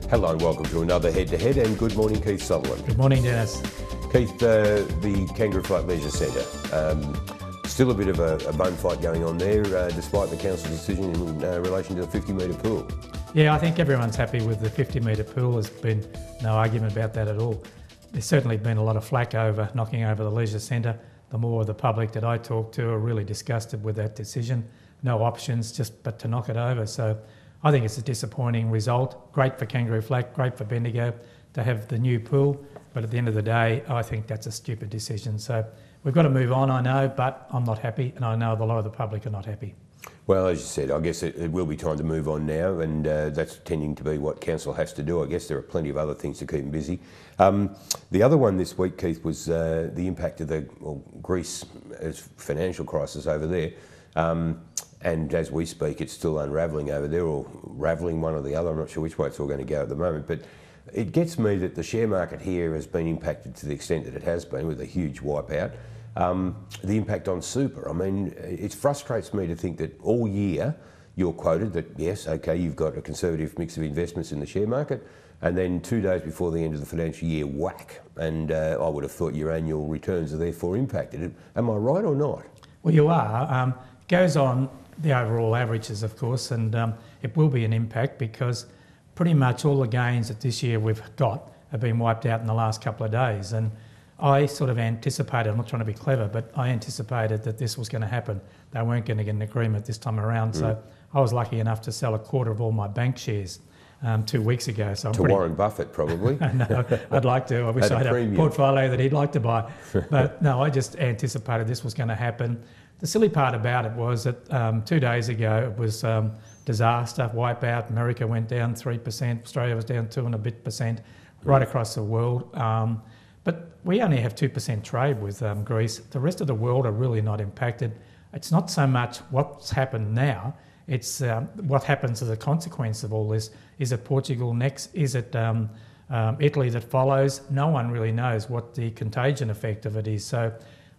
Hello and welcome to another Head2Head, and good morning, Keith Sutherland. Good morning, Dennis. Keith, the Kangaroo Flat Leisure Centre, still a bit of a bone fight going on there, despite the council's decision in relation to the 50-metre pool. Yeah, I think everyone's happy with the 50-metre pool. There's been no argument about that at all. There's certainly been a lot of flack over knocking over the leisure centre. The more of the public that I talk to are really disgusted with that decision. No options, but to knock it over. So I think it's a disappointing result. Great for Kangaroo Flat, great for Bendigo to have the new pool. But at the end of the day, I think that's a stupid decision. So we've got to move on, I know, but I'm not happy, and I know a lot of the public are not happy. Well, as you said, I guess it will be time to move on now, and that's tending to be what council has to do. I guess there are plenty of other things to keep them busy. The other one this week, Keith, was the impact of Greece's financial crisis over there. And as we speak, it's still unravelling over there, or ravelling, one or the other. I'm not sure which way it's all going to go at the moment. But it gets me that the share market here has been impacted to the extent that it has been, with a huge wipeout. The impact on super. I mean, it frustrates me to think that all year you're quoted that, yes, okay, you've got a conservative mix of investments in the share market, and then 2 days before the end of the financial year, whack. And I would have thought your annual returns are therefore impacted. Am I right or not? Well, you are. It goes on the overall averages, of course, and it will be an impact because pretty much all the gains that this year we've got have been wiped out in the last couple of days. And I sort of anticipated, I'm not trying to be clever, but I anticipated that this was going to happen. They weren't going to get an agreement this time around. So I was lucky enough to sell a quarter of all my bank shares 2 weeks ago. So Warren Buffett, probably. No, I'd like to. I wish I had a portfolio that he'd like to buy. But no, I just anticipated this was going to happen. The silly part about it was that 2 days ago it was disaster, wipeout. America went down 3%, Australia was down 2 and a bit percent, right across the world. But we only have 2% trade with Greece. The rest of the world are really not impacted. It's not so much what's happened now, it's what happens as a consequence of all this. Is it Portugal next? Is it Italy that follows? No one really knows what the contagion effect of it is. So,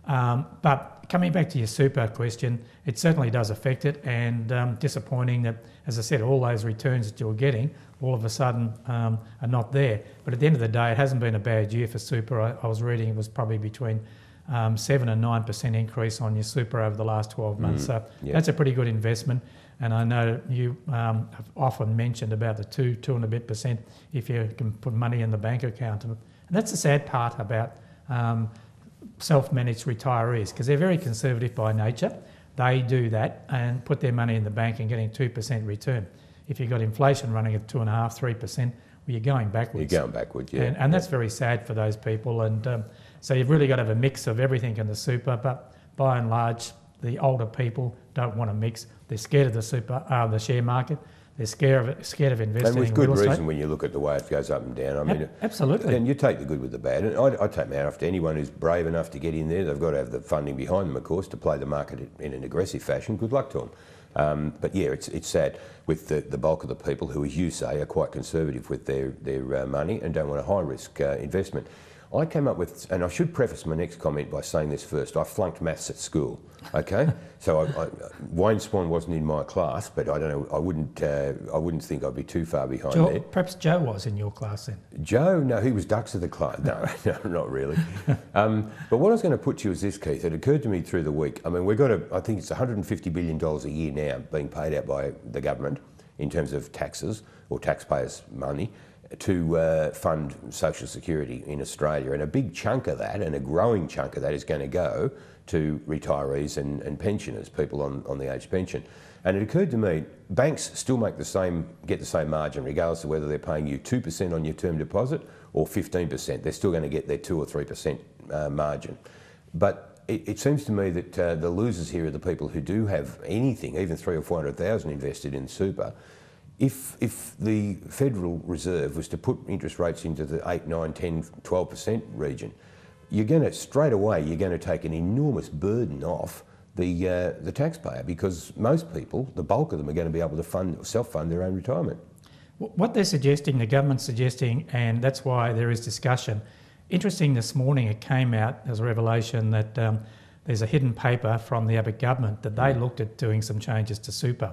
but coming back to your super question, it certainly does affect it, and disappointing that, as I said, all those returns that you're getting all of a sudden are not there. But at the end of the day, it hasn't been a bad year for super. I was reading it was probably between 7 and 9% increase on your super over the last 12 months. So that's a pretty good investment. And I know you have often mentioned about the 2 and a bit percent if you can put money in the bank account. And that's the sad part about self-managed retirees, because they're very conservative by nature. They do that and put their money in the bank and getting 2% return. If you've got inflation running at 2.5%, 3%, well, you're going backwards. You're going backwards, yeah. And that's very sad for those people. And so you've really got to have a mix of everything in the super, but by and large, the older people don't want to mix. They're scared of the share market. They're scared of investing in real estate. And with good reason when you look at the way it goes up and down. I mean, absolutely. And you take the good with the bad. And I take my hat off to anyone who's brave enough to get in there. They've got to have the funding behind them, of course, to play the market in an aggressive fashion. Good luck to them. But yeah, it's sad with the bulk of the people who, as you say, are quite conservative with their money and don't want a high-risk investment. I came up with, and I should preface my next comment by saying this first, I flunked maths at school, okay? So Wayne Swan wasn't in my class, but I don't know, I wouldn't think I'd be too far behind there. Perhaps Joe was in your class then? Joe? No, he was dux of the class. No, not really. But what I was going to put to you is this, Keith. It occurred to me through the week. I mean, we've got I think it's $150 billion a year now being paid out by the government in terms of taxes or taxpayers' money to fund social security in Australia, and a big chunk of that, and a growing chunk of that, is going to go to retirees and pensioners, people on the age pension. And it occurred to me, banks still get the same margin regardless of whether they're paying you 2% on your term deposit or 15%. They're still going to get their 2 or 3% margin. But it seems to me that the losers here are the people who do have anything, even 300,000 or 400,000 invested in super. If the Federal Reserve was to put interest rates into the 8, 9, 10, 12% region, you're going to take an enormous burden off the taxpayer, because most people, the bulk of them, are going to be able to self-fund their own retirement. What they're suggesting, the government's suggesting, and that's why there is discussion. Interesting, this morning it came out as a revelation that there's a hidden paper from the Abbott government that they looked at doing some changes to super.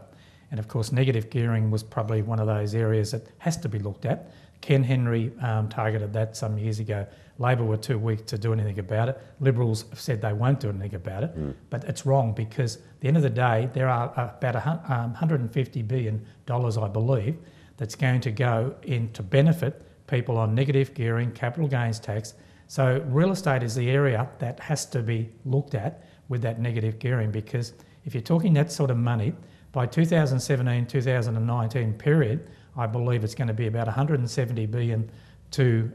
And of course, negative gearing was probably one of those areas that has to be looked at. Ken Henry targeted that some years ago. Labor were too weak to do anything about it. Liberals have said they won't do anything about it, but it's wrong because at the end of the day, there are about $150 billion, I believe, that's going to go in to benefit people on negative gearing, capital gains tax. So real estate is the area that has to be looked at with that negative gearing, because if you're talking that sort of money, by 2017-2019 period, I believe it's going to be about $170 billion to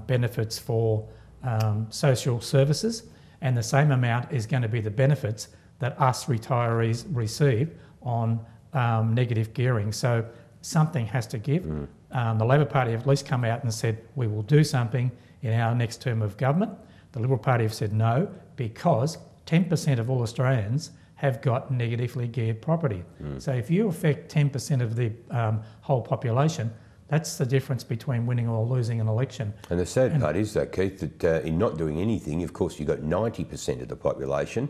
benefits for social services, and the same amount is going to be the benefits that us retirees receive on negative gearing. So something has to give. The Labor Party have at least come out and said, we will do something in our next term of government. The Liberal Party have said no, because 10% of all Australians have got negatively geared property. So if you affect 10% of the whole population, that's the difference between winning or losing an election. And the sad part is, though, Keith, that in not doing anything, of course, you've got 90% of the population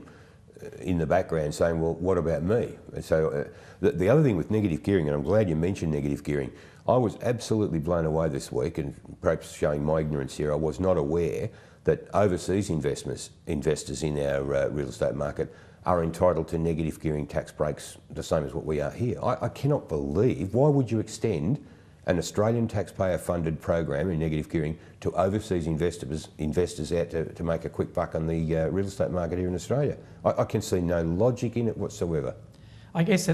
in the background saying, well, what about me? So the other thing with negative gearing, and I'm glad you mentioned negative gearing, I was absolutely blown away this week, and perhaps showing my ignorance here, I was not aware that overseas investors in our real estate market are entitled to negative gearing tax breaks the same as what we are here. I cannot believe, why would you extend an Australian taxpayer-funded program in negative gearing to overseas investors out to make a quick buck on the real estate market here in Australia? I can see no logic in it whatsoever. I guess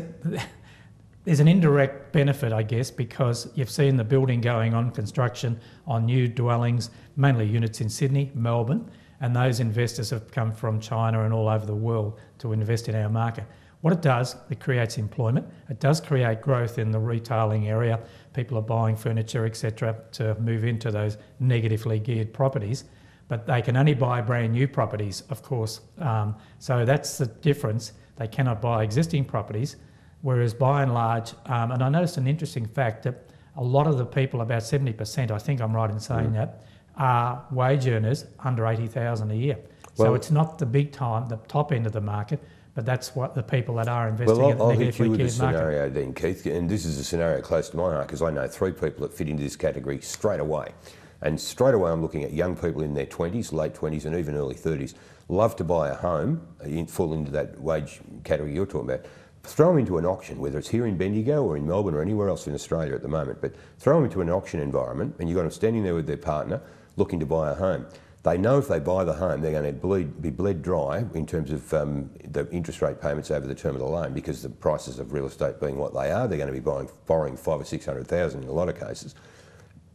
there's an indirect benefit, I guess, because you've seen the building going on, construction on new dwellings, mainly units in Sydney, Melbourne, and those investors have come from China and all over the world to invest in our market. What it does, it creates employment. It does create growth in the retailing area. People are buying furniture, etc., to move into those negatively geared properties, but they can only buy brand new properties, of course. So that's the difference. They cannot buy existing properties, whereas by and large, and I noticed an interesting fact that a lot of the people, about 70%, I think I'm right in saying that, are wage earners under $80,000 a year. Well, so it's not the big time, the top end of the market, but that's what the people that are investing in the negatively geared market. I'll hit you with a scenario then, Keith, and this is a scenario close to my heart because I know 3 people that fit into this category straight away. And straight away I'm looking at young people in their 20s, late 20s and even early 30s, love to buy a home, fall into that wage category you're talking about. Throw them into an auction, whether it's here in Bendigo or in Melbourne or anywhere else in Australia at the moment, but throw them into an auction environment and you've got them standing there with their partner looking to buy a home. They know if they buy the home, they're going to be bled dry in terms of the interest rate payments over the term of the loan, because the prices of real estate being what they are, they're going to be borrowing $500,000 or $600,000 in a lot of cases.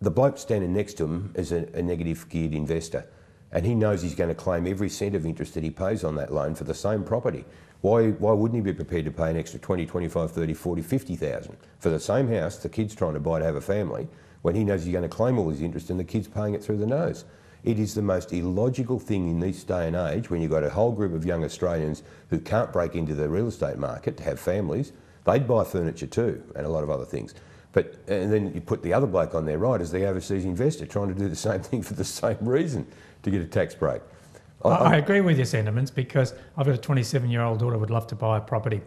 The bloke standing next to him is a negative geared investor, and he knows he's going to claim every cent of interest that he pays on that loan for the same property. Why wouldn't he be prepared to pay an extra 20, 25, 30, 40, 50,000 for the same house the kid's trying to buy to have a family, when he knows he's going to claim all his interest and the kid's paying it through the nose? It is the most illogical thing in this day and age, when you've got a whole group of young Australians who can't break into the real estate market to have families. They'd buy furniture too, and a lot of other things. And then you put the other bloke on their right as the overseas investor trying to do the same thing for the same reason, to get a tax break. I agree with your sentiments, because I've got a 27-year-old daughter who would love to buy a property,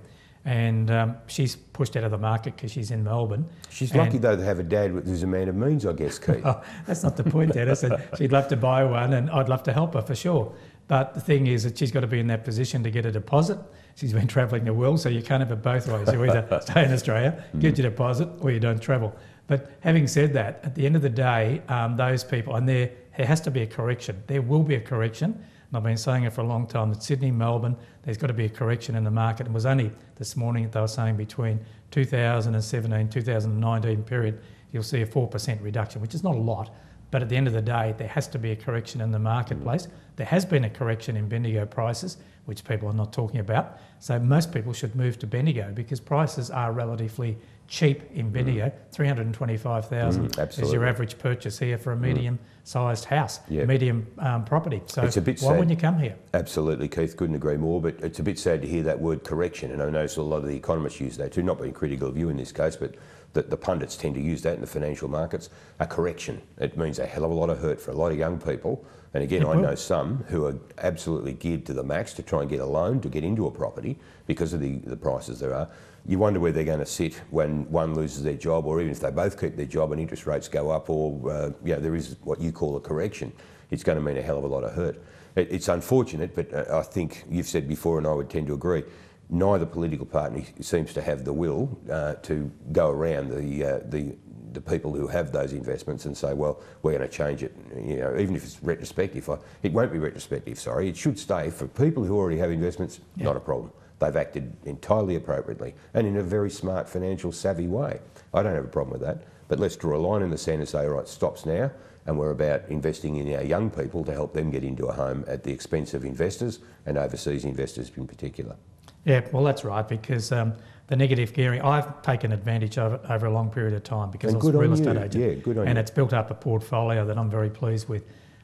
and she's pushed out of the market because she's in Melbourne. She's lucky though to have a dad who's a man of means, I guess, Keith. Oh, that's not the point, Dad. I said she'd love to buy one and I'd love to help her for sure. But the thing is that she's got to be in that position to get a deposit. She's been travelling the world, so you can't have it both ways. You either stay in Australia, get your deposit, or you don't travel. But having said that, at the end of the day, those people, and there has to be a correction. There will be a correction. And I've been saying it for a long time, that Sydney, Melbourne, there's got to be a correction in the market. It was only this morning that they were saying between 2017, 2019 period, you'll see a 4% reduction, which is not a lot. But at the end of the day, there has to be a correction in the marketplace. There has been a correction in Bendigo prices, which people are not talking about. So most people should move to Bendigo because prices are relatively cheap in Bendigo. $325,000 is your average purchase here for a medium-sized house, medium property. So it's a bit why sad. wouldn't you come here? Absolutely, Keith, couldn't agree more, but it's a bit sad to hear that word correction, and I notice a lot of the economists use that too, not being critical of you in this case, but the pundits tend to use that in the financial markets. A correction, it means a hell of a lot of hurt for a lot of young people And again, I know some who are absolutely geared to the max to try and get a loan to get into a property because of the prices there are. You wonder where they're going to sit when one loses their job, or even if they both keep their job and interest rates go up, or there is what you call a correction. It's going to mean a hell of a lot of hurt. It's unfortunate, but I think you've said before, and I would tend to agree, neither political party seems to have the will to go around the people who have those investments and say, well, we're going to change it. Even if it's retrospective, it won't be retrospective, sorry. It should stay. For people who already have investments, not a problem. They've acted entirely appropriately and in a very smart, financial savvy way. I don't have a problem with that, but let's draw a line in the sand and say, all right, stops now, and we're about investing in our young people to help them get into a home at the expense of investors and overseas investors in particular. Yeah, well, that's right, because the negative gearing, I've taken advantage of it over a long period of time because I was a real estate agent. Yeah, good on you. And it's built up a portfolio that I'm very pleased with.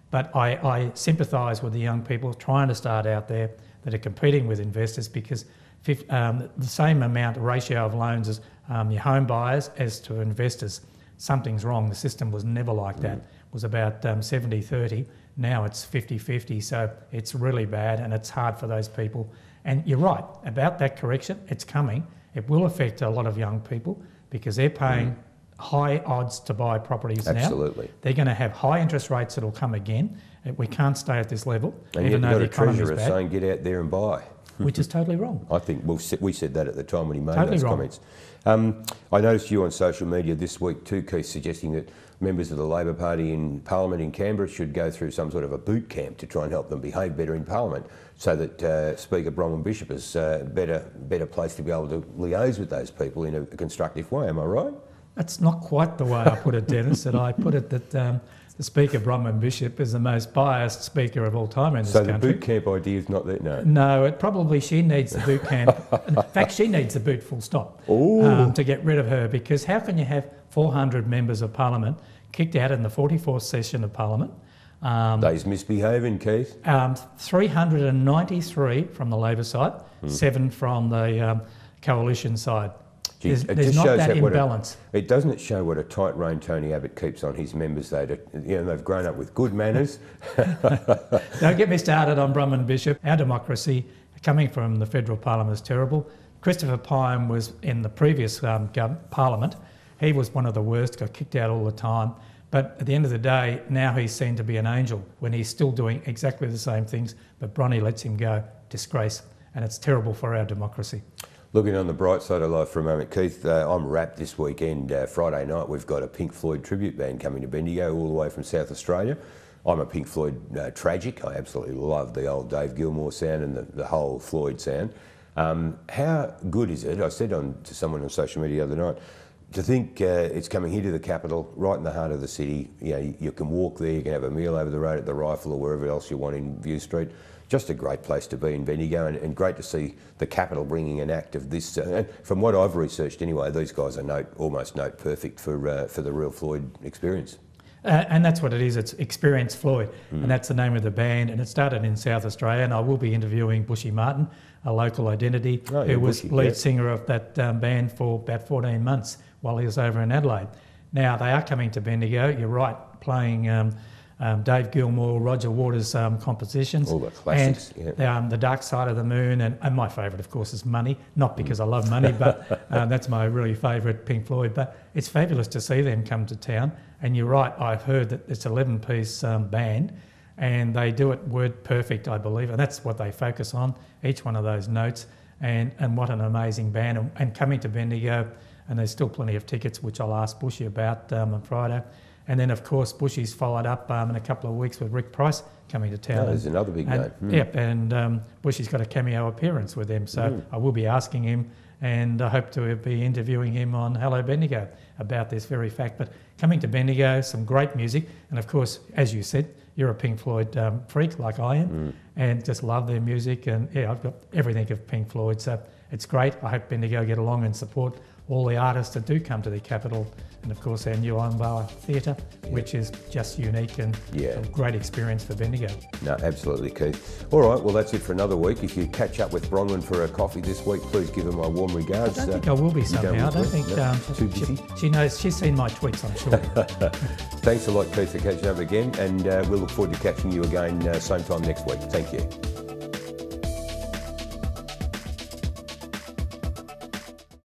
But I sympathise with the young people trying to start out there that are competing with investors, because the same amount, ratio of loans as your home buyers as to investors, something's wrong. The system was never like that. It was about 70-30. Now it's 50-50. So it's really bad and it's hard for those people. And you're right about that correction. It's coming. It will affect a lot of young people because they're paying high odds to buy properties now. Absolutely. They're going to have high interest rates that'll come again. We can't stay at this level, and even though the economy is bad. saying get out there and buy. Which is totally wrong. I think we said that at the time when he made those comments. I noticed you on social media this week too, Keith, suggesting that members of the Labor Party in Parliament in Canberra should go through some sort of a boot camp to try and help them behave better in Parliament, so that Speaker Bronwyn Bishop is better placed to be able to liaise with those people in a constructive way. Am I right? That's not quite the way I put it, Dennis. That I put it that the Speaker, Bronwyn Bishop, is the most biased speaker of all time in this country. So the boot camp idea is not that, no? No, she needs the boot camp. In fact, she needs the boot full stop to get rid of her, because how can you have 400 members of Parliament kicked out in the 44th session of Parliament? They's misbehaving, Keith. 393 from the Labor side, 7 from the Coalition side. There's not that imbalance. Doesn't it show what a tight rein Tony Abbott keeps on his members, though? They've grown up with good manners. Don't get me started on Bronwyn Bishop. Our democracy coming from the federal parliament is terrible. Christopher Pyne was in the previous parliament. He was one of the worst, got kicked out all the time. But at the end of the day, now he's seen to be an angel when he's still doing exactly the same things, but Bronny lets him go. Disgrace. And it's terrible for our democracy. Looking on the bright side of life for a moment, Keith, I'm wrapped this weekend. Friday night, we've got a Pink Floyd tribute band coming to Bendigo, all the way from South Australia. I'm a Pink Floyd tragic. I absolutely love the old Dave Gilmour sound and the whole Floyd sound. How good is it? I said to someone on social media the other night, to think it's coming here to the capital, right in the heart of the city. You can walk there, you can have a meal over the road at the Rifle or wherever else you want in View Street. Just a great place to be in Bendigo, and great to see the capital bringing an act of this. And from what I've researched anyway, these guys are almost note perfect for the real Floyd experience. And that's what it is. It's Experience Floyd, and that's the name of the band. And it started in South Australia, and I will be interviewing Bushy Martin, a local identity, who was lead singer of that band for about 14 months while he was over in Adelaide. Now, they are coming to Bendigo, you're right, playing Dave Gilmour, Roger Waters' compositions. All the classics, and The Dark Side of the Moon, and my favourite, of course, is Money. Not because I love Money, but that's my really favourite Pink Floyd. But it's fabulous to see them come to town. And you're right, I've heard that it's an 11-piece band, and they do it word perfect, I believe, and that's what they focus on, each one of those notes. And what an amazing band. And coming to Bendigo, and there's still plenty of tickets, which I'll ask Bushy about on Friday. And then, of course, Bushy's followed up in a couple of weeks with Rick Price coming to town. There's another big name. Yep, and Bushy's got a cameo appearance with them, so I will be asking him, and I hope to be interviewing him on Hello Bendigo about this very fact. But coming to Bendigo, some great music, and of course, as you said, you're a Pink Floyd freak like I am, and just love their music, and I've got everything of Pink Floyd, so it's great. I hope Bendigo get along and support all the artists that do come to the capital, and of course our new Ironbarrow Theatre, which is just unique and a great experience for Bendigo. No, absolutely, Keith. All right, well that's it for another week. If you catch up with Bronwyn for a coffee this week, please give her my warm regards. I don't think I will be somehow. I don't think too busy. She knows. She's seen my tweets, I'm sure. Thanks a lot, Keith, for catching up again, and we'll look forward to catching you again same time next week. Thank you.